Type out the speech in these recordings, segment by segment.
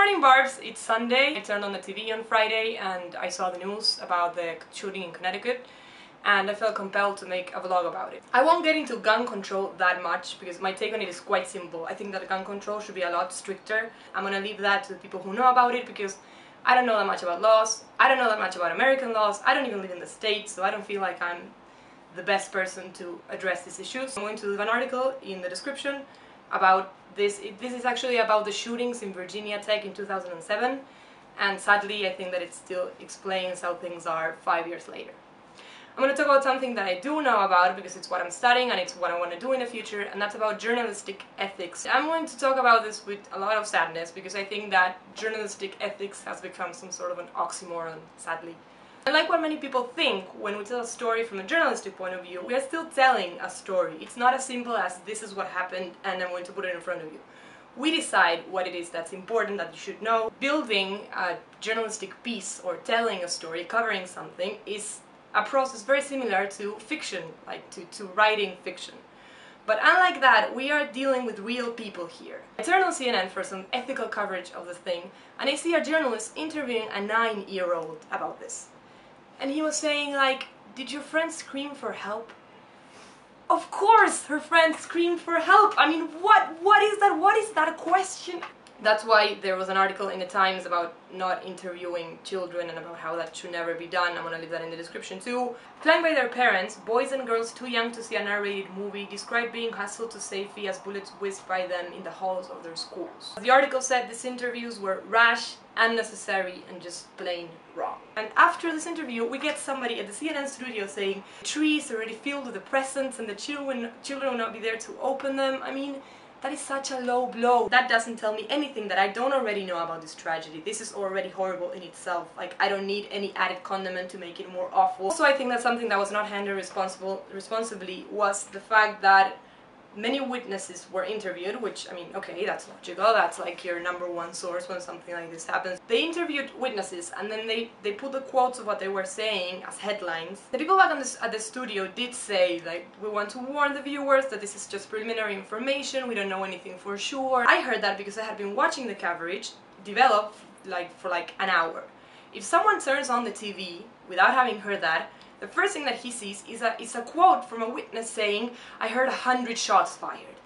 morning, Barbs! It's Sunday. I turned on the TV on Friday and I saw the news about the shooting in Connecticut and I felt compelled to make a vlog about it. I won't get into gun control that much because my take on it is quite simple. I think that gun control should be a lot stricter. I'm gonna leave that to the people who know about it because I don't know that much about laws, I don't know that much about American laws, I don't even live in the States, so I don't feel like I'm the best person to address these issues. I'm going to leave an article in the description about this. This is actually about the shootings in Virginia Tech in 2007, and sadly I think that it still explains how things are 5 years later. I'm going to talk about something that I do know about because it's what I'm studying and it's what I want to do in the future, and that's about journalistic ethics. I'm going to talk about this with a lot of sadness because I think that journalistic ethics has become some sort of an oxymoron, sadly. Unlike what many people think, when we tell a story from a journalistic point of view, we are still telling a story. It's not as simple as this is what happened and I'm going to put it in front of you. We decide what it is that's important, that you should know. Building a journalistic piece or telling a story, covering something, is a process very similar to fiction, like to writing fiction. But unlike that, we are dealing with real people here. I turned on CNN for some ethical coverage of the thing, and I see a journalist interviewing a 9-year-old about this. And he was saying, like, did your friend scream for help? Of course her friend screamed for help! I mean, what is that? What is that a question? That's why there was an article in the Times about not interviewing children and about how that should never be done. I'm gonna leave that in the description too. Flanked by their parents, boys and girls too young to see an R-rated movie described being hustled to safety as bullets whizzed by them in the halls of their schools. The article said these interviews were rash, unnecessary, and just plain wrong. And after this interview, we get somebody at the CNN studio saying the tree is already filled with the presents and the children will not be there to open them. I mean, that is such a low blow. That doesn't tell me anything that I don't already know about this tragedy. This is already horrible in itself. Like, I don't need any added condiment to make it more awful. Also, I think that something that was not handled responsibly was the fact that many witnesses were interviewed, which, I mean, okay, that's logical. That's like your #1 source when something like this happens. They interviewed witnesses and then they put the quotes of what they were saying as headlines. The people back at the studio did say, like, we want to warn the viewers that this is just preliminary information, we don't know anything for sure. I heard that because I had been watching the coverage develop for an hour. If someone turns on the TV without having heard that, the first thing that he sees is a quote from a witness saying, I heard 100 shots fired.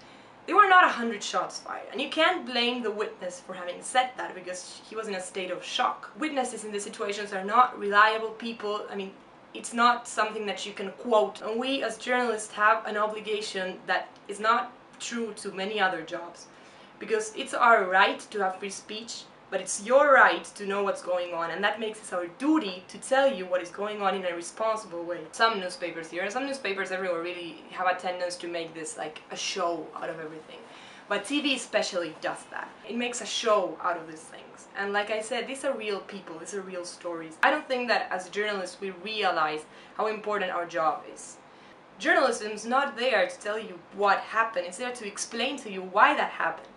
They were not 100 shots fired, and you can't blame the witness for having said that because he was in a state of shock. Witnesses in these situations are not reliable people. I mean, it's not something that you can quote, and we as journalists have an obligation that is not true to many other jobs, because it's our right to have free speech, but it's your right to know what's going on, and that makes it our duty to tell you what is going on in a responsible way. Some newspapers here, and some newspapers everywhere really have a tendency to make this like a show out of everything. But TV especially does that. It makes a show out of these things. And like I said, these are real people, these are real stories. I don't think that as journalists we realize how important our job is. Journalism is not there to tell you what happened, it's there to explain to you why that happened,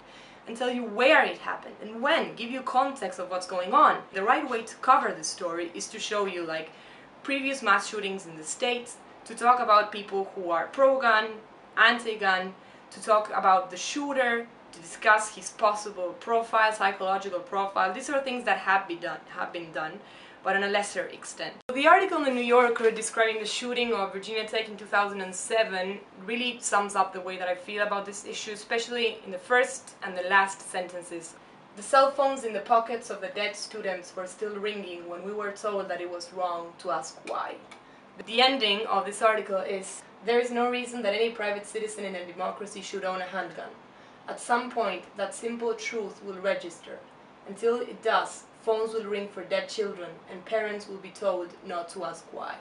and tell you where it happened and when, give you context of what's going on. The right way to cover this story is to show you like previous mass shootings in the States, to talk about people who are pro-gun, anti-gun, to talk about the shooter, to discuss his possible profile, psychological profile. These are things that have been done, but on a lesser extent. The article in the New Yorker describing the shooting of Virginia Tech in 2007 really sums up the way that I feel about this issue, especially in the first and the last sentences. The cell phones in the pockets of the dead students were still ringing when we were told that it was wrong to ask why. The ending of this article is, there is no reason that any private citizen in a democracy should own a handgun. At some point, that simple truth will register. Until it does, phones will ring for dead children and parents will be told not to ask why.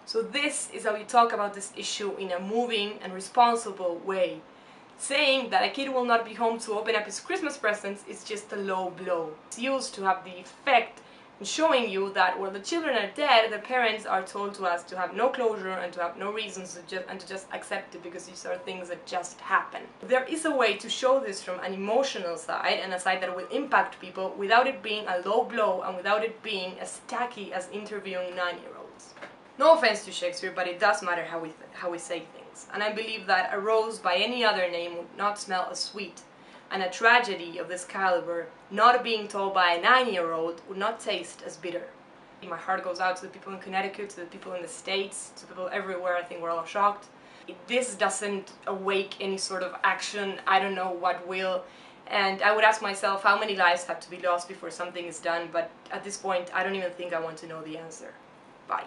So this is how you talk about this issue in a moving and responsible way. Saying that a kid will not be home to open up his Christmas presents is just a low blow. It's used to have the effect in showing you that when the children are dead, the parents are told to us to have no closure and to have no reasons to just accept it because these are things that just happen. There is a way to show this from an emotional side and a side that will impact people without it being a low blow and without it being as tacky as interviewing 9-year-olds. No offense to Shakespeare, but it does matter how we say things. And I believe that a rose by any other name would not smell as sweet. and a tragedy of this caliber not being told by a 9-year-old would not taste as bitter. My heart goes out to the people in Connecticut, to the people in the States, to people everywhere. I think we're all shocked. If this doesn't awake any sort of action, I don't know what will. And I would ask myself how many lives have to be lost before something is done, but at this point I don't even think I want to know the answer. Bye.